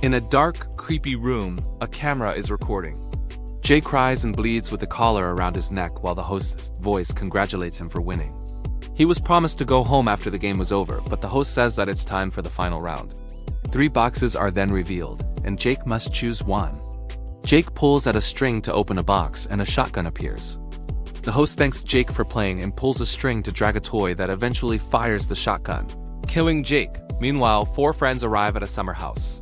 In a dark, creepy room, a camera is recording. Jake cries and bleeds with the collar around his neck while the host's voice congratulates him for winning. He was promised to go home after the game was over, but the host says that it's time for the final round. 3 boxes are then revealed, and Jake must choose one. Jake pulls at a string to open a box, and a shotgun appears. The host thanks Jake for playing and pulls a string to drag a toy that eventually fires the shotgun, killing Jake. Meanwhile, 4 friends arrive at a summer house.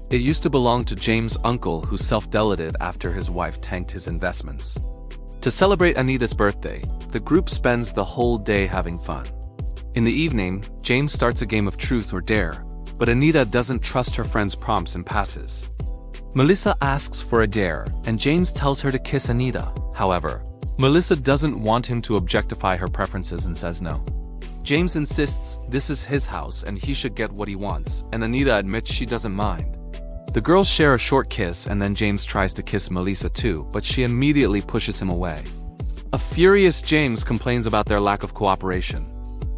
It used to belong to James' uncle, who self-deleted after his wife tanked his investments. To celebrate Anita's birthday, the group spends the whole day having fun. In the evening, James starts a game of truth or dare, but Anita doesn't trust her friend's prompts and passes. Melissa asks for a dare, and James tells her to kiss Anita. However, Melissa doesn't want him to objectify her preferences and says no. James insists this is his house and he should get what he wants, and Anita admits she doesn't mind. The girls share a short kiss, and then James tries to kiss Melissa too, but she immediately pushes him away. A furious James complains about their lack of cooperation.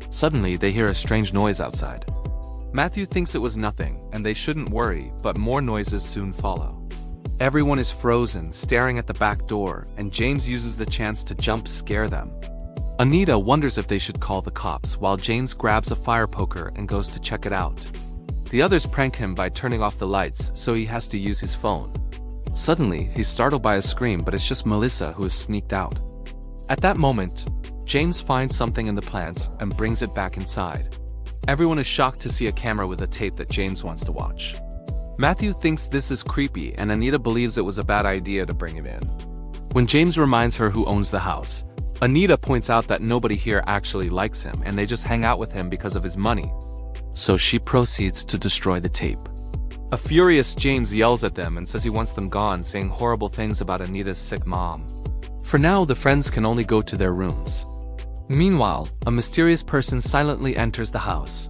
Suddenly, they hear a strange noise outside. Matthew thinks it was nothing, and they shouldn't worry, but more noises soon follow. Everyone is frozen, staring at the back door, and James uses the chance to jump scare them. Anita wonders if they should call the cops, while James grabs a fire poker and goes to check it out. The others prank him by turning off the lights, so he has to use his phone. Suddenly, he's startled by a scream, but it's just Melissa who has sneaked out. At that moment, James finds something in the plants and brings it back inside. Everyone is shocked to see a camera with a tape that James wants to watch. Matthew thinks this is creepy, and Anita believes it was a bad idea to bring it in. When James reminds her who owns the house, Anita points out that nobody here actually likes him, and they just hang out with him because of his money. So she proceeds to destroy the tape. A furious James yells at them and says he wants them gone, saying horrible things about Anita's sick mom. For now, the friends can only go to their rooms. Meanwhile, a mysterious person silently enters the house.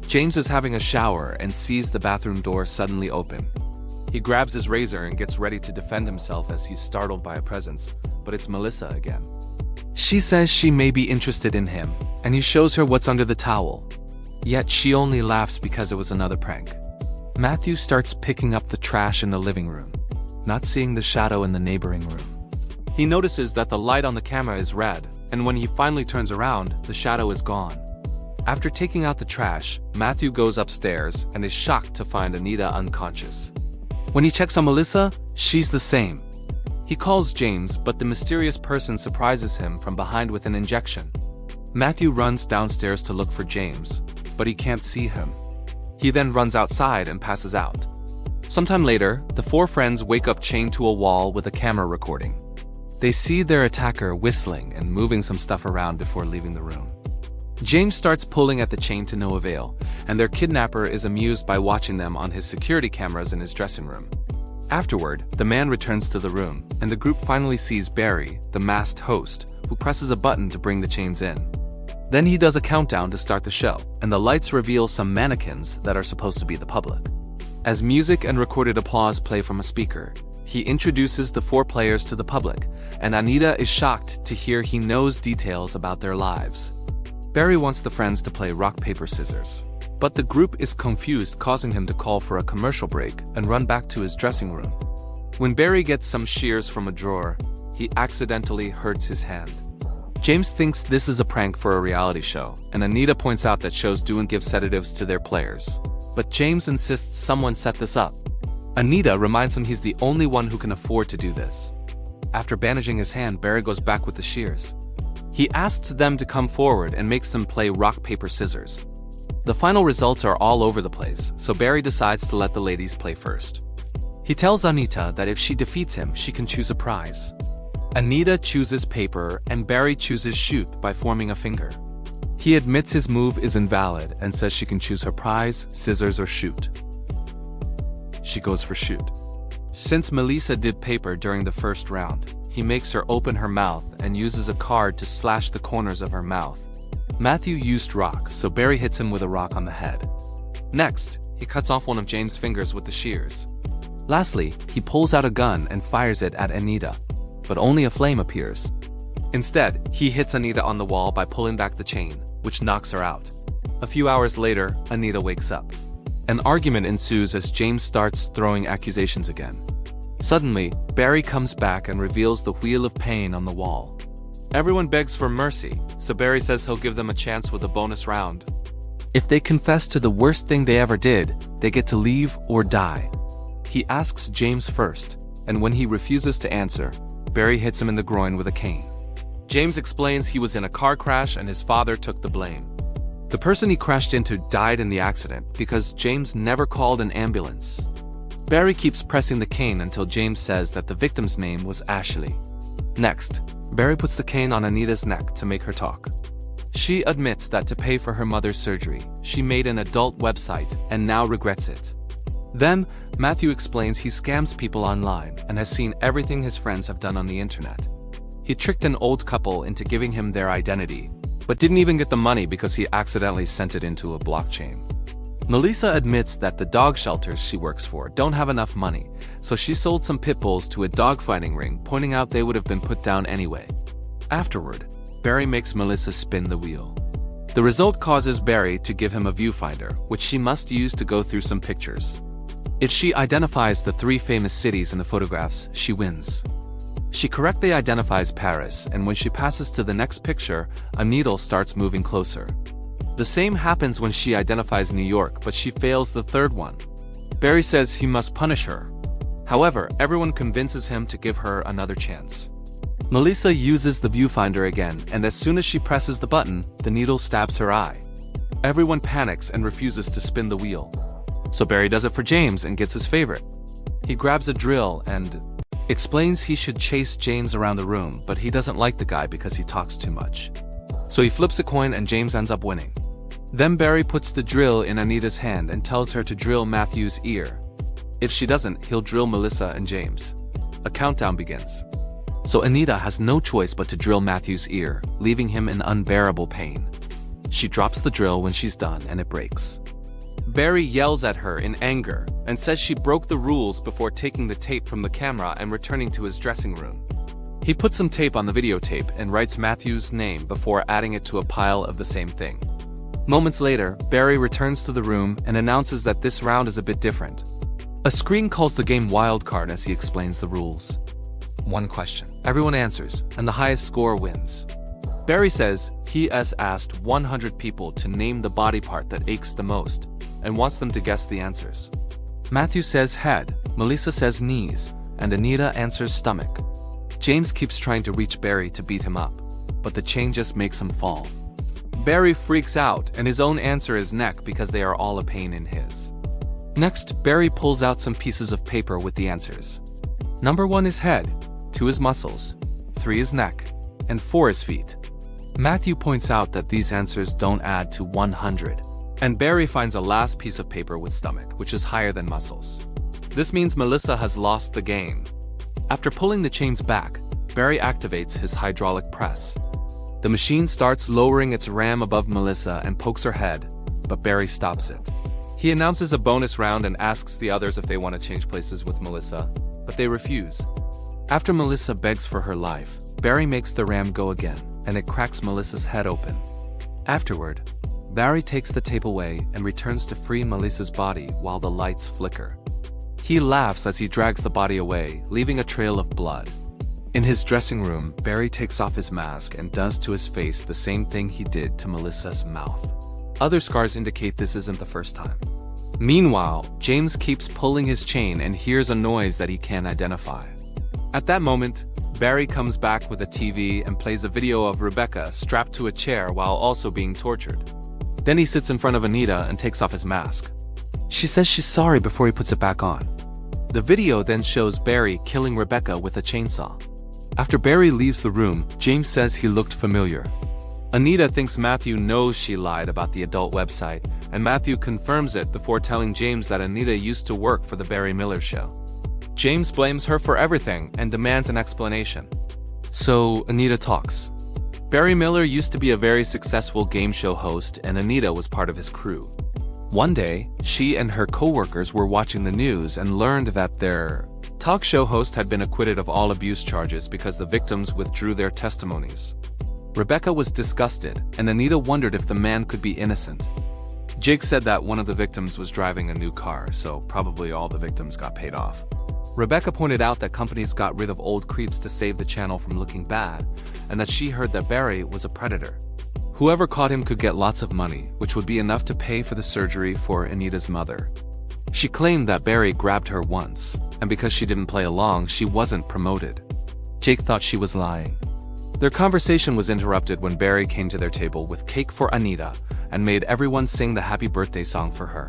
James is having a shower and sees the bathroom door suddenly open. He grabs his razor and gets ready to defend himself as he's startled by a presence, but it's Melissa again. She says she may be interested in him, and he shows her what's under the towel. Yet she only laughs because it was another prank. Matthew starts picking up the trash in the living room, not seeing the shadow in the neighboring room. He notices that the light on the camera is red, and when he finally turns around, the shadow is gone. After taking out the trash, Matthew goes upstairs and is shocked to find Anita unconscious. When he checks on Melissa, she's the same. He calls James, but the mysterious person surprises him from behind with an injection. Matthew runs downstairs to look for James, but he can't see him. He then runs outside and passes out. Sometime later, the 4 friends wake up chained to a wall with a camera recording. They see their attacker whistling and moving some stuff around before leaving the room. James starts pulling at the chain to no avail, and their kidnapper is amused by watching them on his security cameras in his dressing room. Afterward, the man returns to the room, and the group finally sees Barry, the masked host, who presses a button to bring the chains in. Then he does a countdown to start the show, and the lights reveal some mannequins that are supposed to be the public. As music and recorded applause play from a speaker, he introduces the 4 players to the public, and Anita is shocked to hear he knows details about their lives. Barry wants the friends to play rock, paper, scissors, but the group is confused, causing him to call for a commercial break and run back to his dressing room. When Barry gets some shears from a drawer, he accidentally hurts his hand. James thinks this is a prank for a reality show, and Anita points out that shows do give sedatives to their players. But James insists someone set this up. Anita reminds him he's the only one who can afford to do this. After bandaging his hand, Barry goes back with the shears. He asks them to come forward and makes them play rock, paper, scissors. The final results are all over the place, so Barry decides to let the ladies play first. He tells Anita that if she defeats him, she can choose a prize. Anita chooses paper, and Barry chooses shoot by forming a finger. He admits his move is invalid and says she can choose her prize, scissors, or shoot. She goes for shoot. Since Melissa did paper during the first round, he makes her open her mouth and uses a card to slash the corners of her mouth. Matthew used rock, so Barry hits him with a rock on the head. Next, he cuts off one of James' fingers with the shears. Lastly, he pulls out a gun and fires it at Anita, but only a flame appears. Instead, he hits Anita on the wall by pulling back the chain, which knocks her out. A few hours later, Anita wakes up. An argument ensues as James starts throwing accusations again. Suddenly, Barry comes back and reveals the wheel of pain on the wall. Everyone begs for mercy, so Barry says he'll give them a chance with a bonus round. If they confess to the worst thing they ever did, they get to leave or die. He asks James first, and when he refuses to answer, Barry hits him in the groin with a cane. James explains he was in a car crash and his father took the blame. The person he crashed into died in the accident because James never called an ambulance. Barry keeps pressing the cane until James says that the victim's name was Ashley. Next, Barry puts the cane on Anita's neck to make her talk. She admits that to pay for her mother's surgery, she made an adult website and now regrets it. Then, Matthew explains he scams people online and has seen everything his friends have done on the internet. He tricked an old couple into giving him their identity, but didn't even get the money because he accidentally sent it into a blockchain. Melissa admits that the dog shelters she works for don't have enough money, so she sold some pit bulls to a dogfighting ring, pointing out they would have been put down anyway. Afterward, Barry makes Melissa spin the wheel. The result causes Barry to give him a viewfinder, which she must use to go through some pictures. If she identifies the 3 famous cities in the photographs, she wins. She correctly identifies Paris, and when she passes to the next picture, a needle starts moving closer. The same happens when she identifies New York, but she fails the 3rd one. Barry says he must punish her. However, everyone convinces him to give her another chance. Melissa uses the viewfinder again, and as soon as she presses the button, the needle stabs her eye. Everyone panics and refuses to spin the wheel. So Barry does it for James and gets his favorite. He grabs a drill and explains he should chase James around the room, but he doesn't like the guy because he talks too much. So he flips a coin and James ends up winning. Then Barry puts the drill in Anita's hand and tells her to drill Matthew's ear. If she doesn't, he'll drill Melissa and James. A countdown begins. So Anita has no choice but to drill Matthew's ear, leaving him in unbearable pain. She drops the drill when she's done and it breaks. Barry yells at her in anger and says she broke the rules before taking the tape from the camera and returning to his dressing room. He puts some tape on the videotape and writes Matthew's name before adding it to a pile of the same thing. Moments later, Barry returns to the room and announces that this round is a bit different. A screen calls the game Wildcard as he explains the rules. 1 question. Everyone answers, and the highest score wins. Barry says he has asked 100 people to name the body part that aches the most, and wants them to guess the answers. Matthew says head, Melissa says knees, and Anita answers stomach. James keeps trying to reach Barry to beat him up, but the chain just makes him fall. Barry freaks out, and his own answer is neck because they are all a pain in his. Next, Barry pulls out some pieces of paper with the answers. Number 1 is head, 2 is muscles, 3 is neck, and 4 is feet. Matthew points out that these answers don't add to 100, and Barry finds a last piece of paper with stomach, which is higher than muscles. This means Melissa has lost the game. After pulling the chains back, Barry activates his hydraulic press. The machine starts lowering its ram above Melissa and pokes her head, but Barry stops it. He announces a bonus round and asks the others if they want to change places with Melissa, but they refuse. After Melissa begs for her life, Barry makes the ram go again, and it cracks Melissa's head open. Afterward, Barry takes the tape away and returns to free Melissa's body while the lights flicker. He laughs as he drags the body away, leaving a trail of blood. In his dressing room, Barry takes off his mask and does to his face the same thing he did to Melissa's mouth. Other scars indicate this isn't the first time. Meanwhile, James keeps pulling his chain and hears a noise that he can't identify. At that moment, Barry comes back with a TV and plays a video of Rebecca strapped to a chair while also being tortured. Then he sits in front of Anita and takes off his mask. She says she's sorry before he puts it back on. The video then shows Barry killing Rebecca with a chainsaw. After Barry leaves the room, James says he looked familiar. Anita thinks Matthew knows she lied about the adult website, and Matthew confirms it before telling James that Anita used to work for the Barry Miller Show. James blames her for everything and demands an explanation. So Anita talks. Barry Miller used to be a very successful game show host, and Anita was part of his crew. One day, she and her co-workers were watching the news and learned that their talk show host had been acquitted of all abuse charges because the victims withdrew their testimonies. Rebecca was disgusted, and Anita wondered if the man could be innocent. Jake said that one of the victims was driving a new car, so probably all the victims got paid off. Rebecca pointed out that companies got rid of old creeps to save the channel from looking bad, and that she heard that Barry was a predator. Whoever caught him could get lots of money, which would be enough to pay for the surgery for Anita's mother. She claimed that Barry grabbed her once, and because she didn't play along, she wasn't promoted. Jake thought she was lying. Their conversation was interrupted when Barry came to their table with cake for Anita and made everyone sing the happy birthday song for her.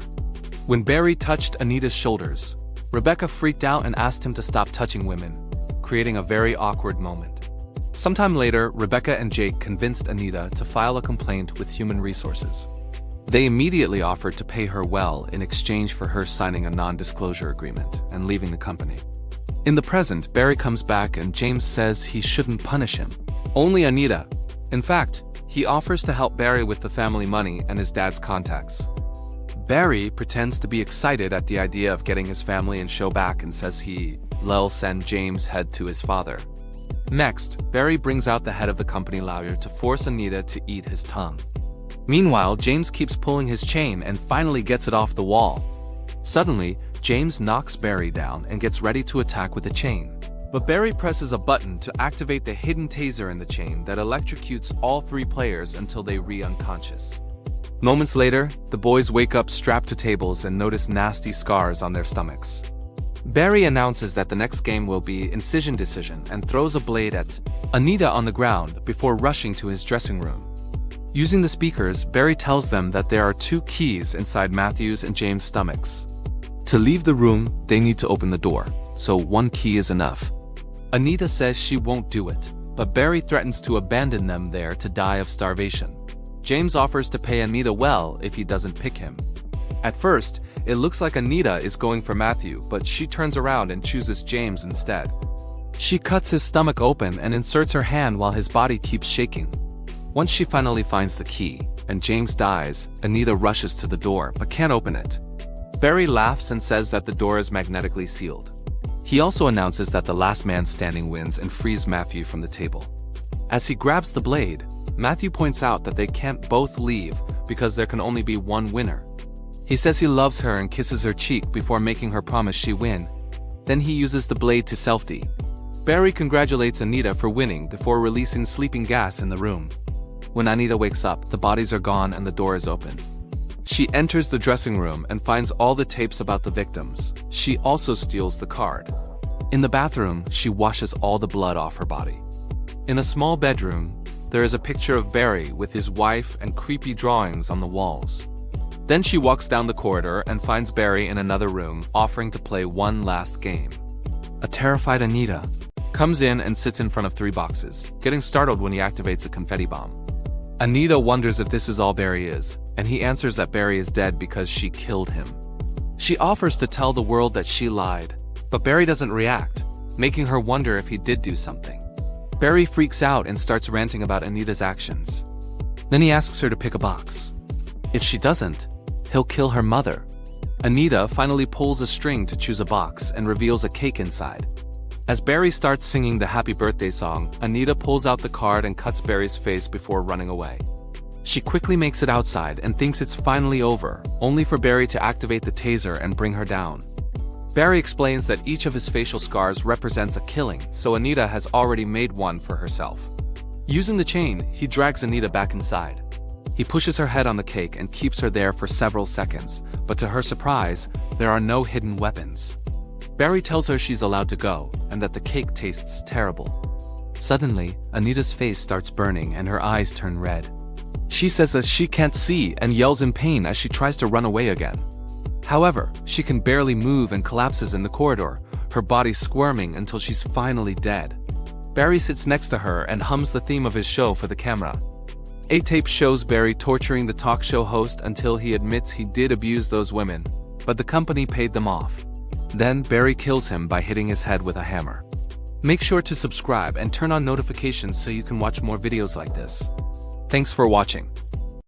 When Barry touched Anita's shoulders, Rebecca freaked out and asked him to stop touching women, creating a very awkward moment. Sometime later, Rebecca and Jake convinced Anita to file a complaint with Human Resources. They immediately offered to pay her well in exchange for her signing a non-disclosure agreement and leaving the company. In the present, Barry comes back and James says he shouldn't punish him. Only Anita. In fact, he offers to help Barry with the family money and his dad's contacts. Barry pretends to be excited at the idea of getting his family and show back and says he'll send James' head to his father. Next, Barry brings out the head of the company lawyer to force Anita to eat his tongue. Meanwhile, James keeps pulling his chain and finally gets it off the wall. Suddenly, James knocks Barry down and gets ready to attack with the chain. But Barry presses a button to activate the hidden taser in the chain that electrocutes all three players until they re-unconscious. Moments later, the boys wake up strapped to tables and notice nasty scars on their stomachs. Barry announces that the next game will be Incision Decision and throws a blade at Anita on the ground before rushing to his dressing room. Using the speakers, Barry tells them that there are 2 keys inside Matthew's and James' stomachs. To leave the room, they need to open the door, so 1 key is enough. Anita says she won't do it, but Barry threatens to abandon them there to die of starvation. James offers to pay Anita well if he doesn't pick him. At first, it looks like Anita is going for Matthew, but she turns around and chooses James instead. She cuts his stomach open and inserts her hand while his body keeps shaking. Once she finally finds the key, and James dies, Anita rushes to the door but can't open it. Barry laughs and says that the door is magnetically sealed. He also announces that the last man standing wins and frees Matthew from the table. As he grabs the blade, Matthew points out that they can't both leave because there can only be one winner. He says he loves her and kisses her cheek before making her promise she win. Then he uses the blade to self-D. Barry congratulates Anita for winning before releasing sleeping gas in the room. When Anita wakes up, the bodies are gone and the door is open. She enters the dressing room and finds all the tapes about the victims. She also steals the card. In the bathroom, she washes all the blood off her body. In a small bedroom, there is a picture of Barry with his wife and creepy drawings on the walls. Then she walks down the corridor and finds Barry in another room, offering to play one last game. A terrified Anita comes in and sits in front of 3 boxes, getting startled when he activates a confetti bomb. Anita wonders if this is all Barry is, and he answers that Barry is dead because she killed him. She offers to tell the world that she lied, but Barry doesn't react, making her wonder if he did do something. Barry freaks out and starts ranting about Anita's actions. Then he asks her to pick a box. If she doesn't, he'll kill her mother. Anita finally pulls a string to choose a box and reveals a cake inside. As Barry starts singing the happy birthday song, Anita pulls out the card and cuts Barry's face before running away. She quickly makes it outside and thinks it's finally over, only for Barry to activate the taser and bring her down. Barry explains that each of his facial scars represents a killing, so Anita has already made one for herself. Using the chain, he drags Anita back inside. He pushes her head on the cake and keeps her there for several seconds, but to her surprise, there are no hidden weapons. Barry tells her she's allowed to go, and that the cake tastes terrible. Suddenly, Anita's face starts burning and her eyes turn red. She says that she can't see and yells in pain as she tries to run away again. However, she can barely move and collapses in the corridor, her body squirming until she's finally dead. Barry sits next to her and hums the theme of his show for the camera. A tape shows Barry torturing the talk show host until he admits he did abuse those women, but the company paid them off. Then Barry kills him by hitting his head with a hammer. Make sure to subscribe and turn on notifications so you can watch more videos like this. Thanks for watching.